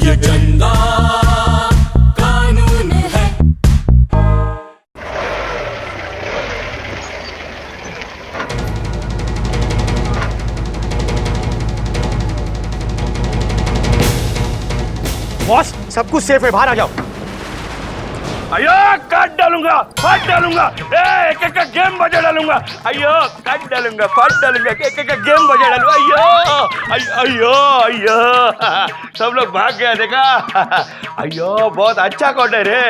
ये चंदा कानून है। बॉस, सब कुछ सेफ है, बाहर आ जाओ। अयो काट डालूंगा, फाड़ डालूंगा, एक एक का गेम बजा डालूंगा। अयो काट डालूंगा, फाड़ डालूंगा, एक एक का गेम बजा डालूंगा। अयो अयो अयो सब लोग भाग गया, देखा? अयो बहुत अच्छा कोट है रे।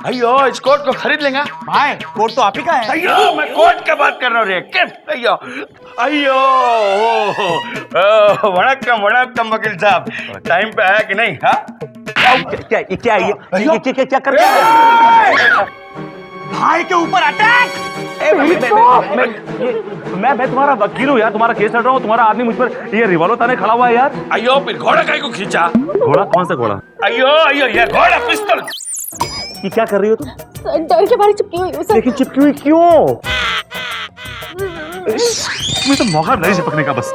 अयो इस कोट को खरीद लेंगे भाई, कोट तो आप ही का है। अयो मैं कोट की बात कर रहा हूँ रे। अयो अयो वणक्कम वणक्कम वकील साहब, टाइम पे आया कि नहीं? हाँ क्या कर रहे हैं? भाई के ऊपर अटैक! मैं तुम्हारा वकील हूँ यार, तुम्हारा केस लड़ रहा हूँ। तुम्हारा आदमी मुझ पर ये रिवॉल्वर ताने खड़ा हुआ है यार। अयो फिर घोड़ा काहे को खींचा? घोड़ा? कौन सा घोड़ा? अयो अयो ये घोड़ा पिस्तौल। ये क्या कर रही हो तुम? डर के मारे चिपकी हुई हूँ सर। लेकिन चिपकी हुई क्यों? तुम्हें तो मौका नहीं चिपकने का बस।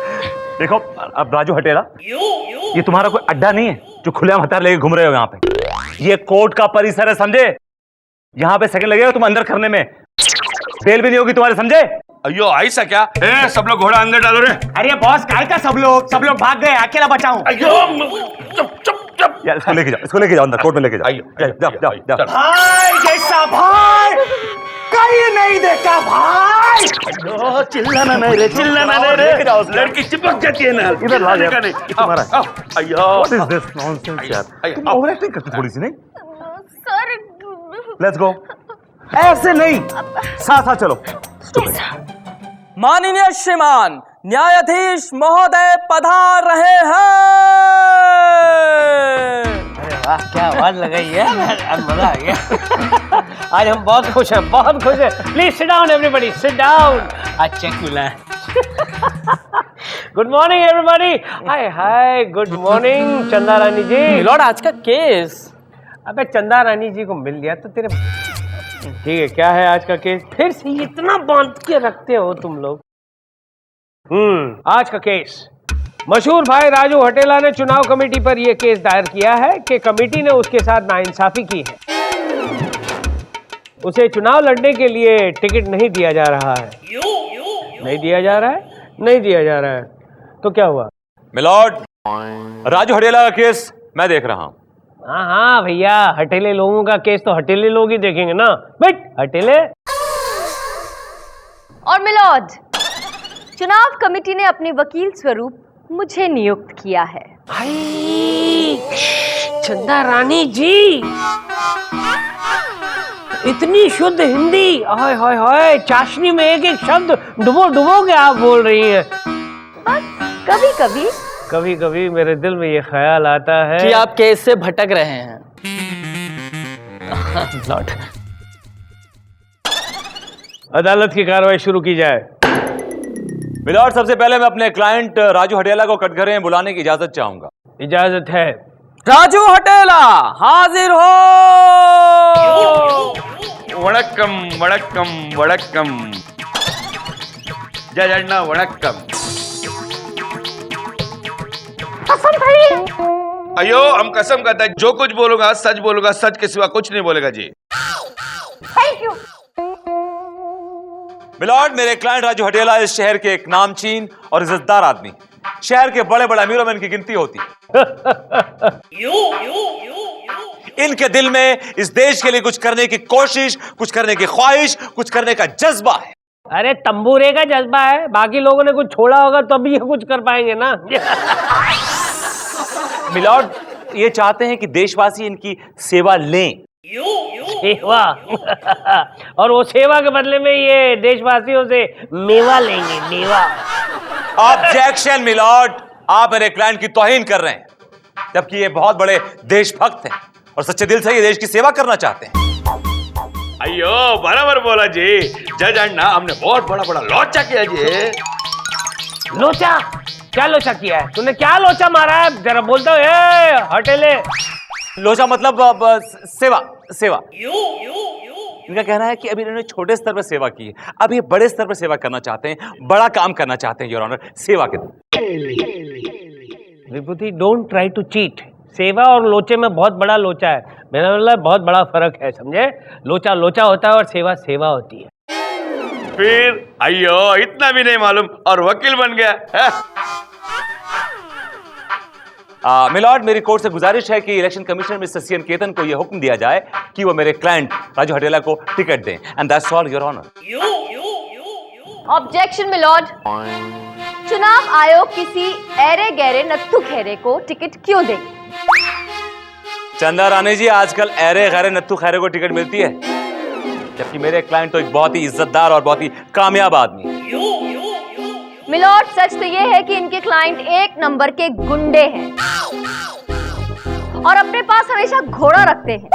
देखो अब राजू हटेला, ये तुम्हारा कोई अड्डा नहीं है जो खुले हथियार लेके घूम रहे हो यहाँ पे। ये कोर्ट का परिसर है, समझे? यहाँ पे सेकंड लगेगा तुम अंदर करने में, बेल भी नहीं होगी तुम्हारे, समझे? अयो ऐसा क्या? सब लोग घोड़ा अंदर डालो रे। अरे बॉस, काय का सब लोग भाग गए, अकेला बचाऊं। अयो चुप चुप चुप यार इसको लेके जाओ अंदर, कोर्ट में लेके जाओ। जाओ। भाई जैसा भाई कहीं नहीं देखा भाई। चिल्लाना नहीं रे, चिल्लाना नहीं रे। लड़की चिपक जाती है ना। इधर ला यार, नहीं तुम्हारा। अयो What is this nonsense यार? तुम ओवर एक्टिंग करती थोड़ी सी, नहीं? Sir let's go. ऐसे नहीं, साथ चलो। माननीय श्रीमान न्यायाधीश महोदय पधार रहे हैं। अरे वाह, क्या आवाज लगाई है, मजा आ गया। आज हम बहुत खुश हैं, बहुत खुश हैं। Please sit down everybody, sit down. अच्छा खुला। Good morning everybody. Hi hi, good morning Chanda Rani जी। लॉर्ड आज का केस। अबे चंदा रानी जी को मिल गया तो तेरे ठीक है। क्या है आज का केस? फिर से इतना बांध के रखते हो तुम लोग। आज का केस, मशहूर भाई राजू हटेला ने चुनाव कमेटी पर यह केस दायर किया है कि कमेटी ने उसके साथ नाइंसाफी की है। उसे चुनाव लड़ने के लिए टिकट नहीं दिया जा रहा है। नहीं दिया जा रहा है, नहीं दिया जा रहा है। तो क्या हुआ? मिलॉर्ड, राजू हटेला का केस मैं देख रहा हूँ। हाँ हाँ भैया, हटेले लोगों का केस तो हटेले लोग ही देखेंगे ना। बेट हटेले। और मिलॉर्ड, चुनाव कमेटी ने अपने वकील स्वरूप मुझे नियुक्त किया है। चंदा रानी जी, इतनी शुद्ध हिंदी, हाय हाय हाय, चाशनी में एक एक शब्द डुबो डुबो के आप बोल रही हैं। बस कभी कभी कभी कभी मेरे दिल में ये ख्याल आता है कि आप केस से भटक रहे हैं। लॉर्ड, अदालत की कार्रवाई शुरू की जाए। मिलॉर्ड, सबसे पहले मैं अपने क्लाइंट राजू हटेला को कटघरे में बुलाने की इजाजत चाहूंगा। इजाजत है। राजू हटेला हाजिर हो। वणक्कम वणक्कम वणक्कम। जय जन्ना वणक्कम। अयो हम कसम करते हैं, जो कुछ बोलूंगा सच बोलूंगा, सच के सिवा कुछ नहीं बोलेगा जी। Thank you. मिलॉर्ड, मेरे क्लाइंट राजू हटेला इस शहर के एक नामचीन और इज्जतदार आदमी, शहर के बड़े बड़े अमीरों में इनकी गिनती होती है। इनके दिल में इस देश के लिए कुछ करने की कोशिश, कुछ करने की ख्वाहिश, कुछ करने का जज्बा है। अरे तंबूरे का जज्बा है, बाकी लोगों ने कुछ छोड़ा होगा तभी ये कुछ कर पाएंगे ना। मिलॉर्ड, ये चाहते हैं कि देशवासी इनकी सेवा लें। सेवा? और वो सेवा के बदले में ये देशवासियों से मेवा लेंगे, मेवा। ऑब्जेक्शन मिलॉर्ड, आप मेरे क्लाइंट की तौहीन कर रहे हैं, जबकि ये बहुत बड़े देशभक्त हैं और सच्चे दिल से ये देश की सेवा करना चाहते हैं। अयो बराबर बोला जी। जय जन्ना, हमने बहुत बड़ा बड़ा लोचा किया जी। लोचा? क्या लोचा किया है तूने? क्या लोचा मारा है जरा बोलता है। हटेले। लोचा मतलब सेवा। सेवा इनका कहना है कि अभी इन्होंने छोटे स्तर पर सेवा की है, अब ये बड़े स्तर पर सेवा करना चाहते हैं, बड़ा काम करना चाहते हैं योर ऑनर, सेवा के लिए। विभूति, डोंट ट्राई टू चीट। सेवा और लोचे में बहुत बड़ा लोचा है। मेरा मतलब बहुत बड़ा फर्क है, समझे? लोचा लोचा होता है और सेवा सेवा होती है। फिर अयो इतना भी नहीं मालूम और वकील बन गया है? मिलॉर्ड, मेरी कोर्ट से गुजारिश है कि election commissioner mister CN Ketan को यह हुक्म दिया जाए कि वो मेरे क्लाइंट राजू हटेला को टिकट दें। And that's all your honour. Objection milord, चुनाव आयोग किसी ऐरे गहरे नत्थु खैरे को टिकट क्यों दे? चंदा रानी जी, आजकल ऐरे गैरे नत्थु खैरे को टिकट मिलती है, जबकि मेरे क्लाइंट तो एक बहुत ही इज्जतदार और बहुत ही कामयाब आदमी है। मिलॉर्ड, सच तो यह है कि इनके क्लाइंट एक नंबर के गुंडे हैं और अपने पास हमेशा घोड़ा रखते हैं।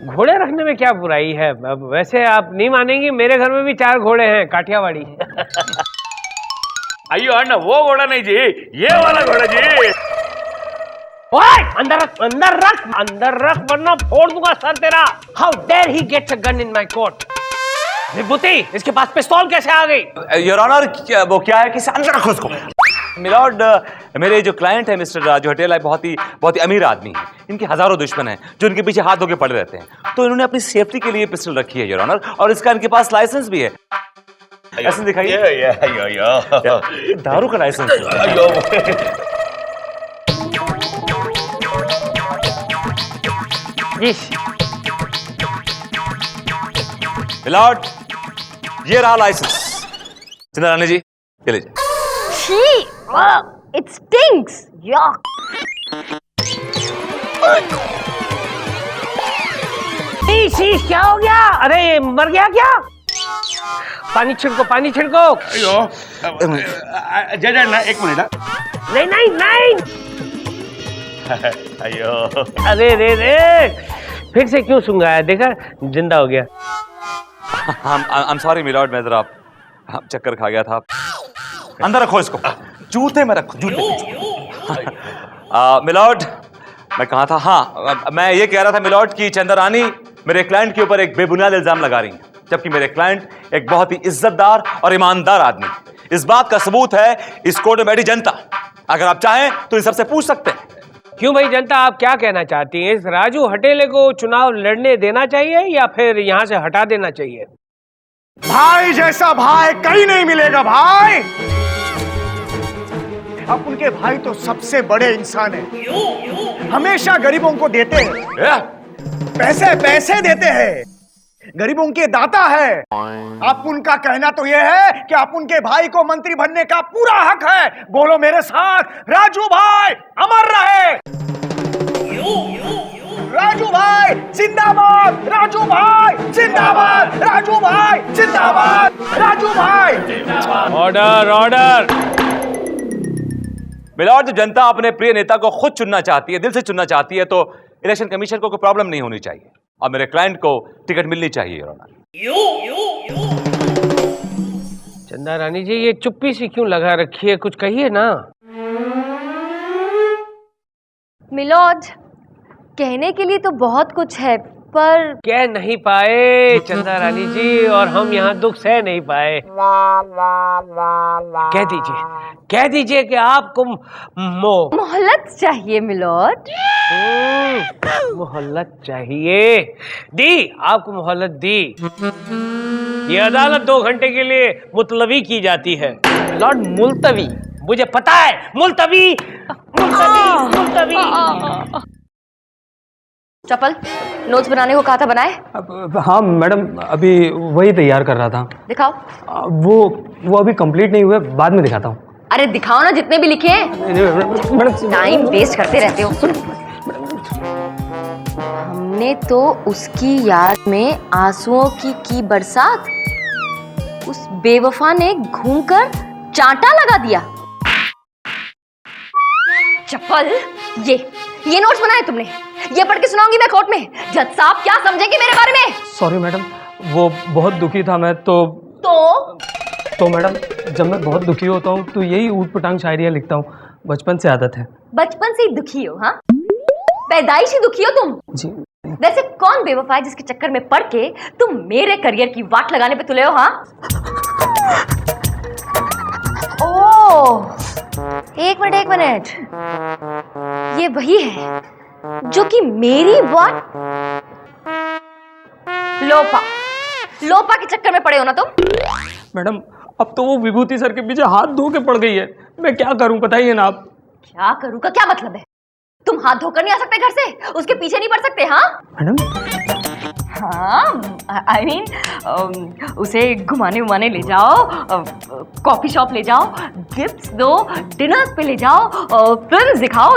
घोड़े रखने में क्या बुराई है? वैसे आप नहीं मानेंगे, मेरे घर में भी 4 घोड़े हैं, काठियावाड़ी। अयो अन्ना, वो घोड़ा नहीं जी, ये वाला घोड़ा जी। ओए, अंदर रख, अंदर रख, अंदर रख, वरना फोड़ दूंगा सर तेरा। How dare he gets a gun in my court? Vibhuti, इसके पास पिस्तौल कैसे आ गई? योर ऑनर, वो क्या है कि अंदर रखो उसको। मिलॉर्ड, मेरे जो क्लाइंट है मिस्टर राजू हटेला बहुत ही अमीर आदमी है। इनके हजारों दुश्मन हैं जो इनके पीछे हाथ धोके पड़े रहते हैं, तो इन्होंने अपनी सेफ्टी के लिए पिस्टल रखी है योर ऑनर, और इसका इनके पास लाइसेंस भी है। ऐसे दिखाइए, दारू का लाइसेंस। मिलॉर्ड, ये रहा लाइसेंस। चंदा रानी जी, ये लीजिए। छी, it stinks. Yuck. शीश, क्या हो गया? अरे ये मर गया क्या? पानी छिड़को, पानी छिड़को। अयो जज ना, एक मिनट। नहीं नहीं नहीं। अयो अरे रे रे, फिर से क्यों सुंगाया? देखा, जिंदा हो गया। I'm sorry मिलॉर्ड, मैं जरा चक्कर खा गया था। अंदर रखो इसको, जूते में रखो, जूते में। मिलॉर्ड, मैं कहा था, हाँ मैं ये कह रहा था मिलॉर्ड कि चंदा रानी मेरे क्लाइंट के ऊपर एक बेबुनियाद इल्जाम लगा रही हैं, जबकि मेरे क्लाइंट एक बहुत ही इज्जतदार और ईमानदार आदमी। इस बात का सबूत है इस कोर्ट में बैठी जनता। अगर आप चाहें तो इन सबसे पूछ सकते हैं। क्यों भाई जनता, आप क्या कहना चाहती हैं? इस राजू हटेले को चुनाव लड़ने देना चाहिए या फिर यहां से हटा देना चाहिए? भाई जैसा भाई कहीं नहीं मिलेगा भाई। अब उनके भाई तो सबसे बड़े इंसान हैं, हमेशा गरीबों को देते हैं, पैसे पैसे देते हैं, गरीबों के दाता है। आप उनका कहना तो यह है कि आप उनके भाई को मंत्री बनने का पूरा हक है। बोलो मेरे साथ, राजू भाई अमर रहे। राजू भाई जिंदाबाद, राजू भाई जिंदाबाद, राजू भाई जिंदाबाद, राजू भाई। Order order. मिलॉर्ड, जब जनता अपने प्रिय नेता को खुद चुनना चाहती है, दिल से चुनना चाहती है, तो इलेक्शन कमीशन को कोई प्रॉब्लम नहीं होनी चाहिए और मेरे क्लाइंट को टिकट मिलनी चाहिए योर ऑनर। चंदा रानी जी, ये चुप्पी सी क्यों लगा रखी है? कुछ कहिए ना। मिलॉर्ड, कहने के लिए तो बहुत कुछ है, पर कह नहीं पाए चंदा रानी जी, और हम यहाँ दुख सह नहीं पाए। कह दीजिए कि आपको मोहलत चाहिए मिलॉर्ड। मोहल्लत चाहिए। दी, आपको मोहल्लत दी। ये अदालत 2 घंटे के लिए मुतलवी की जाती है। लॉर्ड मुलतवी? मुझे पता है, मुलतवी मुलतवी मुलतवी। चपल, नोट्स बनाने को कहा था, बनाए? हाँ मैडम, अभी वही तैयार कर रहा था। दिखाओ। वो अभी कंप्लीट नहीं हुए, बाद में दिखाता हूँ। अरे दिखाओ ना, जितने भी लिखे हैं। टाइम वेस्ट करते रहते हो। हमने तो उसकी याद में आंसुओं की बरसात, उस बेवफा ने घूमकर चांटा लगा दिया। चप्पल, ये नोट्स बनाए तुमने? ये पढ़ के सुनाऊंगी मैं कोर्ट में। जज साहब क्या समझेंगे मेरे बारे में? सॉरी मैडम, वो बहुत दुखी था मैं तो मैडम, जब मैं बहुत दुखी होता हूँ तो यही ऊट पटांग शायरियाँ लिखता हूँ, बचपन से आदत है। बचपन से ही दुखी हो? हाँ, पैदाइशी दुखी हो तुम? जी। वैसे कौन बेवफा है जिसके चक्कर में पड़ के तुम मेरे करियर की वाट लगाने पे तुले हो? हाँ, ओह, एक मिनट, ये वही है जो कि मेरी व्हाट? लोपा, लोपा के चक्कर में पड़े हो ना तुम? मैडम अब तो वो विभूति सर के पीछे हाथ धो के पड़ गई है, मैं क्या करूं बताइए ना आप। क्या करूं का क्या मतलब है? तुम हाथ धोकर नहीं आ सकते घर से? उसके पीछे नहीं पड़ सकते? हाँ मैडम हाँ, आई मीन उसे घुमाने उमाने ले जाओ, कॉफी शॉप ले जाओ, गिफ्ट्स दो, डिनर्स पे ले जाओ, फिल्म्स दिखाओ।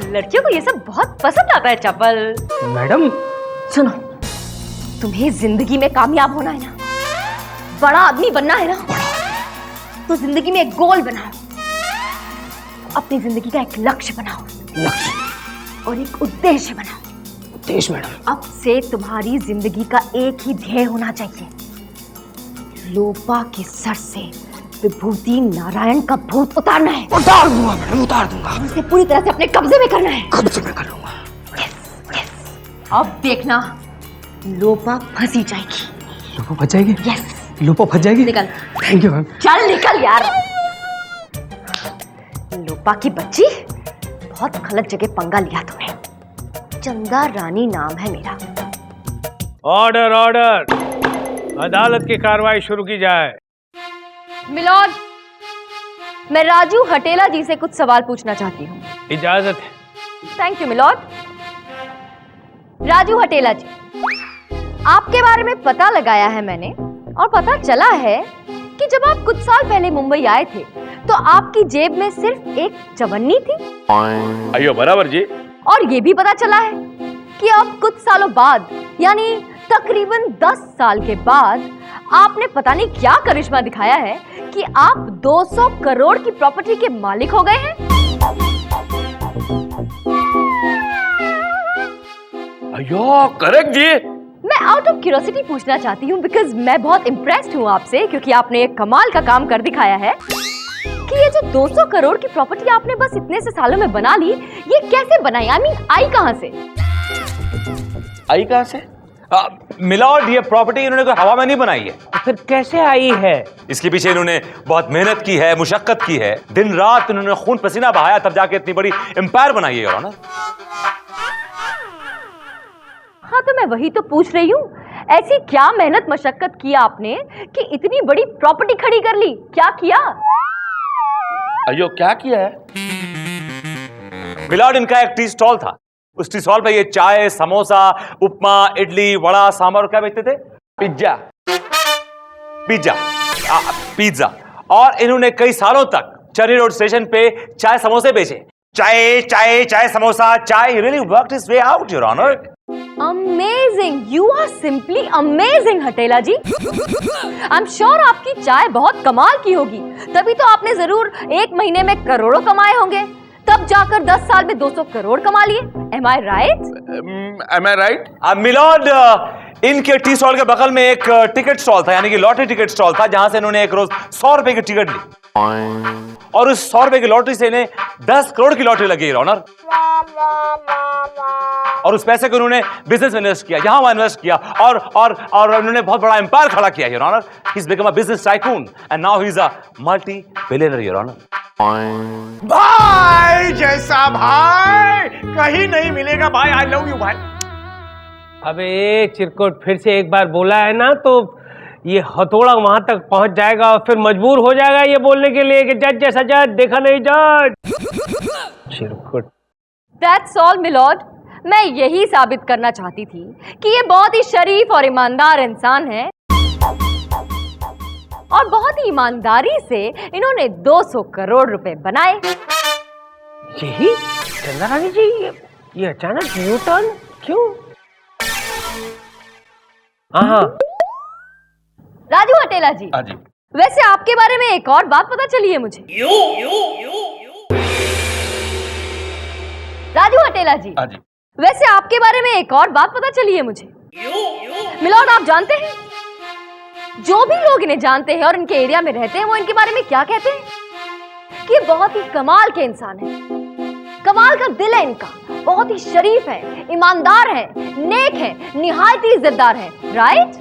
लड़कियों को ये सब बहुत पसंद आता है चपल। मैडम सुनो, तुम्हें जिंदगी में कामयाब होना है ना, बड़ा आदमी बनना है ना, तो जिंदगी में एक गोल बनाओ, अपनी जिंदगी का एक लक्ष्य बनाओ, लक्ष्य और एक उद्देश्य बनाओ। उद्देश्य मैडम? अब से तुम्हारी जिंदगी का एक ही ध्येय होना चाहिए, लोपा के सर से विभूति नारायण का भूत उतारना है। उतार दूंगा मैडम, उतार दूंगा। इसे पूरी तरह से अपने कब्जे में करना है। कब्जे में कर लूंगा। अब देखना, लोपा फंसी जाएगी। लोपा फंस जाएगी? यस। लोपा फंस जाएगी? निकल। Thank you ma'am. चल निकल यार। लोपा की बच्ची, बहुत गलत जगह पंगा लिया तुमने। चंदा रानी नाम है मेरा। ऑर्डर ऑर्डर, अदालत की कार्रवाई शुरू की जाए। मिलॉर्ड, मैं राजू हटेला जी से कुछ सवाल पूछना चाहती हूँ। इजाजत है। Thank you milord. राजू हटेला जी, आपके बारे में पता लगाया है मैंने और पता चला है कि जब आप कुछ साल पहले मुंबई आए थे तो आपकी जेब में सिर्फ एक चवन्नी थी। अयो बराबर जी। और ये भी पता चला है कि अब कुछ सालों बाद, यानी तकरीबन 10 साल के बाद, आपने पता नहीं क्या करिश्मा दिखाया है कि आप 200 करोड़ की प्रॉपर्टी के मालिक हो गए हैं। अयो करेक्ट जी। मैं आउट ऑफ क्यूरियोसिटी पूछना चाहती हूँ, बिकॉज मैं बहुत इम्प्रेस्ड हूँ आपसे, क्योंकि आपने एक कमाल का काम कर दिखाया है कि ये जो 200 करोड़ की प्रॉपर्टी आपने बस इतने से सालों में बना ली, ये कैसे बनाई? आई मीन आई कहां से? आई कहां से? मिलॉर्ड, ये प्रॉपर्टी इन्होंने कोई हवा में नहीं बनाई है। तो फिर कैसे आई है? इसके पीछे इन्होंने बहुत मेहनत की है, मुशक्कत की है, दिन रात इन्होंने खून पसीना बहाया, तब जाके इतनी बड़ी एम्पायर बनाई है योर ऑनर। हाँ, तो मैं वही तो पूछ रही हूँ, ऐसी क्या मेहनत मशक्कत की आपने कि इतनी बड़ी प्रॉपर्टी खड़ी कर ली? क्या किया? अयो क्या किया है? मिलॉर्ड, इनका एक टी स्टॉल था। उस टी स्टॉल पे ये चाय, समोसा, उपमा, इडली, वड़ा, सांभर क्या बेचते थे? पिज्जा। Pizza, pizza. और इन्होंने कई सालों तक चेरी रोड स्टेशन पे चाय समोसे बेचे। चाय चाय चाय समोसा चाय। He really worked his way out, Your Honor. Amazing, you are simply amazing Hatela ji. I am sure आपकी चाय बहुत कमाल की होगी, तभी तो आपने जरूर एक महीने में करोड़ों कमाए होंगे, तब जाकर 10 साल में 200 करोड़ कमा लिए। Am I right? Am I right? Milord, इनके टी स्टॉल के बगल में एक टिकट स्टॉल था, यानी कि लॉटरी टिकट स्टॉल था, जहां से इन्होंने एक रोज 100 रुपए की टिकट ली, और उस 100 रुपए की लॉटरी से इन्हें 10 करोड़ की लॉटरी लगी, ऑनर। और उस पैसे को उन्होंने बिजनेस में इन्वेस्ट किया, यहां वहां इन्वेस्ट किया, और उन्होंने बहुत बड़ा एम्पायर खड़ा किया, your honour. He is become a business tycoon and now he is a multi billionaire, your honour. भाई जैसा भाई कहीं नहीं मिलेगा भाई। आई लव यू भाई। अबे चिरकुट, फिर से एक बार बोला है ना तो ये हथौड़ा वहां तक पहुंच जाएगा और फिर मजबूर हो जाएगा ये बोलने के लिए कि जज जैसा जज देखा नहीं जज। चिरकुट। That's all milord. मैं यही साबित करना चाहती थी कि ये बहुत ही शरीफ और ईमानदार इंसान है, और बहुत ही ईमानदारी से इन्होंने 200 करोड़ रुपए बनाए। यही चंदा रानी जी, ये अचानक यू टर्न क्यों? हाँ राजू हटेला जी, हाँ जी। वैसे आपके बारे में एक और बात पता चली है मुझे। राजू हटेला जी, हाँ जी। वैसे आपके बारे में एक और बात पता चली है मुझे। मिलॉर्ड, आप जानते हैं, जो भी लोग इन्हें जानते हैं और इनके एरिया में रहते हैं, वो इनके बारे में क्या कहते हैं कि ये बहुत ही कमाल के इंसान हैं। कमाल का दिल है इनका, बहुत ही शरीफ है, ईमानदार है, नेक है, निहायत ही इज्जतदार है। राइट?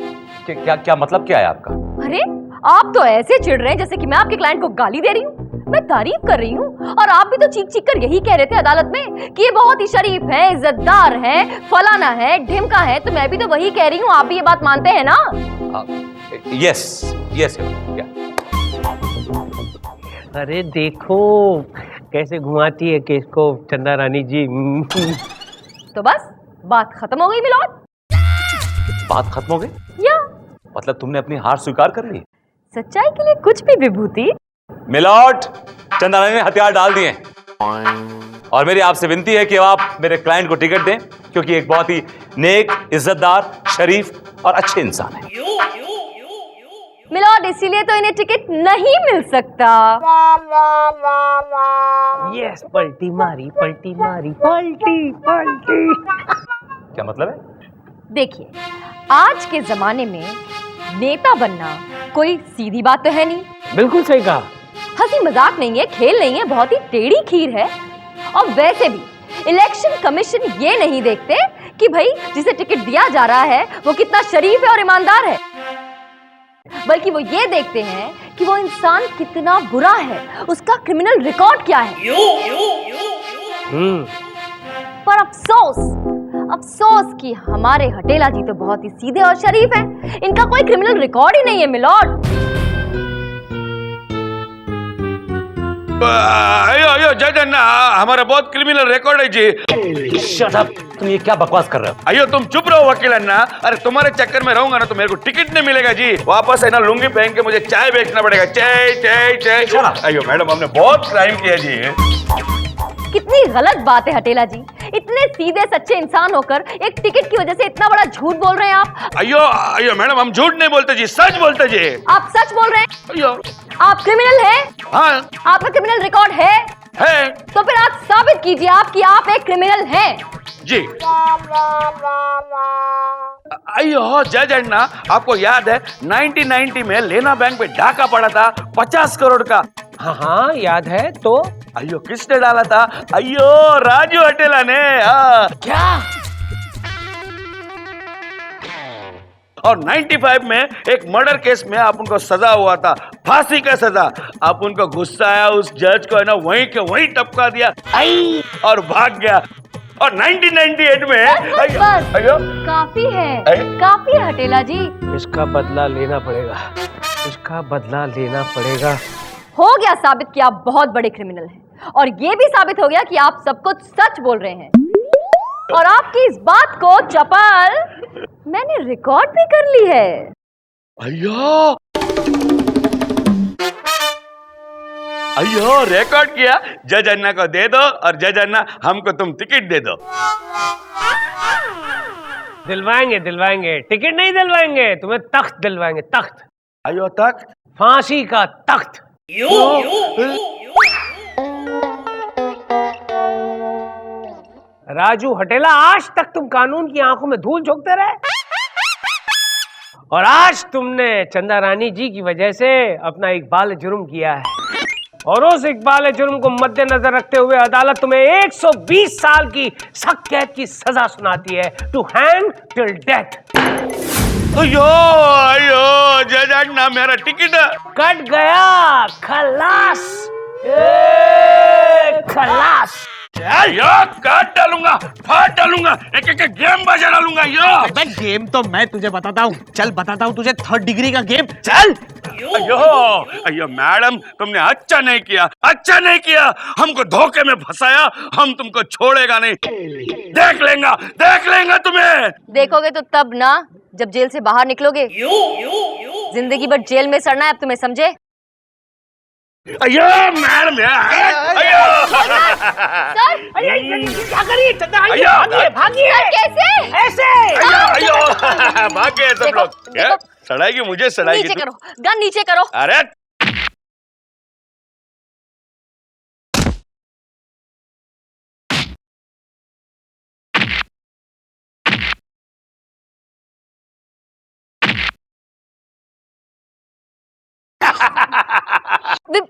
क्या क्या मतलब क्या है आपका? अरे आप तो ऐसे चिढ़ रहे हैं जैसे कि मैं आपके क्लाइंट को गाली दे रही हूँ। मैं तारीफ कर रही हूँ और आप भी तो चीख चीख कर यही कह रहे थे अदालत में कि ये बहुत ही शरीफ है, इज्जतदार है, फलाना है, ढिमका है। तो मैं भी तो वही कह रही हूँ, आप भी ये बात मानते हैं ना? Yes yes. अरे देखो कैसे घुमाती है केस को चंदा रानी जी। तो बस बात खत्म हो गई मिलॉर्ड? बात खत्म हो गई? या मतलब तुमने अपनी हार स्वीकार कर ली? सच्चाई के लिए कुछ भी विभूति। मिलॉर्ड, चंदा रानी ने हथियार डाल दिए और मेरी आपसे विनती है कि आप मेरे क्लाइंट को टिकट दें, क्योंकि एक बहुत ही नेक, इज्जतदार, शरीफ और अच्छे इंसान है। मिलॉर्ड, इसीलिए तो इन्हें टिकट नहीं मिल सकता। यस, पलटी मारी पलटी मारी पलटी पलटी। क्या मतलब है? देखिए, आज के जमाने में नेता बनना कोई सीधी बात तो है नहीं। बिल्कुल सही कहा। हंसी मजाक नहीं है, खेल नहीं है, बहुत ही टेढ़ी खीर है। और वैसे भी इलेक्शन कमीशन ये नहीं देखते कि भाई जिसे टिकट दिया जा रहा है वो कितना शरीफ है और ईमानदार है, बल्कि वो ये देखते हैं कि वो इंसान कितना बुरा है, उसका क्रिमिनल रिकॉर्ड क्या है। पर अफसोस कि हमारे हटेला जी तो बहुत ही सीधे और शरीफ हैं। इनका कोई क्रिमिनल रिकॉर्ड ही नहीं है मिलॉर्ड। अयो जज अन्ना, हमारा बहुत क्रिमिनल रिकॉर्ड है जी। शट अप, तुम ये क्या बकवास कर रहे हो? अयो तुम चुप रहो वकील अन्ना। अरे तुम्हारे चक्कर में रहूंगा ना तो मेरे को टिकट नहीं मिलेगा जी। वापस है ना लुंगी पहन के मुझे चाय बेचना पड़ेगा। चाय चाय चाय। अयो मैडम, हमने बहुत क्राइम किया जी। कितनी गलत बात है हटेला जी, इतने सीधे सच्चे इंसान होकर एक टिकट की वजह से इतना बड़ा झूठ बोल रहे हैं आप। अयो मैडम, हम झूठ नहीं बोलते जी, सच बोलते जी। आप सच बोल रहे हैं? अयो आप क्रिमिनल हैं? हाँ आपका क्रिमिनल रिकॉर्ड है? तो फिर आप साबित कीजिए आप कि आप एक क्रिमिनल हैं जी। अयो जज अन्ना, आपको याद है 1990 में लेना बैंक पे डाका पड़ा था 50 करोड़ का? हाँ हाँ याद है। तो अयो किसने डाला था? अयो राजू हटेला ने। क्या? और 95 में एक मर्डर केस में आप उनको सजा हुआ था, फांसी का सजा। आप उनको गुस्सा आया, उस जज को है ना वहीं के वहीं टपका दिया और भाग गया। और 1998 में बस, काफी है, काफी है हटेला जी। इसका बदला लेना पड़ेगा, इसका बदला लेना पड़ेगा। हो गया साबित कि आप बहुत बड़े क्रिमिनल हैं, और ये भी साबित हो गया कि आप सब कुछ सच बोल रहे हैं। और आपकी इस बात को चपल मैंने रिकॉर्ड भी कर ली है। अयो रिकॉर्ड किया। जज अन्ना को दे दो और जज अन्ना हमको तुम टिकट दे दो। दिलवाएंगे दिलवाएंगे, टिकट नहीं दिलवाएंगे, तुम्हें तख्त दिलवाएंगे, तख्त। अयो तख्त? फांसी का तख्त। राजू हटेला, आज तक तुम कानून की आंखों में धूल झोंकते रहे, और आज तुमने चंदा रानी जी की वजह से अपना इकबाल जुर्म किया है, और उस इकबाल जुर्म को मद्देनजर रखते हुए अदालत तुम्हें 120 साल की सख्त कैद की सजा सुनाती है, टू हैंग टिल डेथ। अयो जज अन्ना, मेरा टिकट कट गया, खलास, खलास। यो काट डालूंगा, फाड़ डालूंगा, एक एक गेम बजा डालूंगा। यो गेम तो मैं तुझे बताता हूँ, चल बताता हूँ तुझे 3rd डिग्री का गेम, चल। अयो मैडम, तुमने अच्छा नहीं किया, अच्छा नहीं किया। हमको धोखे में फंसाया, हम तुमको छोड़ेगा नहीं। देख लेंगे तुम्हें। देखोगे तो तब ना जब जेल से बाहर निकलोगे। जिंदगी भर जेल में सड़ना है अब, तुम्हें समझे? अयो मैडम, अयो सर, क्या करिए चंदा रानी, भागिए भागिए। कैसे? ऐसे। अयो भाग गए सब लोग। क्या सड़ाएगी मुझे? सड़ाएगी? नीचे करो, गन नीचे करो। अरे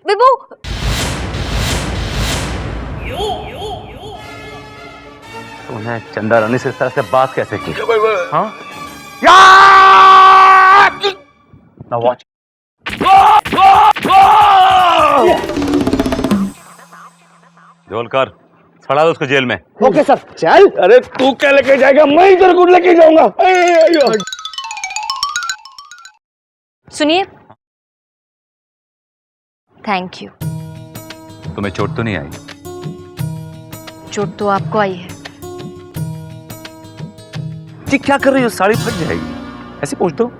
विभू, तूने चंदा रानी से इस तरह से बात कैसे की? हाँ? Now watch. ढोलकर खड़ा दो उसको जेल में। Okay sir. चल। अरे तू क्या लेके जाएगा, मैं इधर को लेके जाऊंगा। सुनिए, थैंक यू। तुम्हें चोट तो नहीं आई? चोट तो आपको आई है। जी क्या कर रही हो, साड़ी फट जाएगी, ऐसे पूछ दो।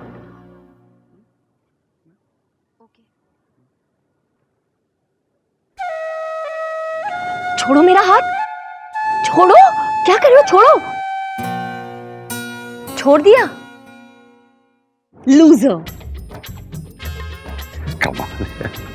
छोड़ो मेरा हाथ, छोड़ो। क्या कर रहे हो, छोड़ो। छोड़ दिया, लूजर। कमाल है।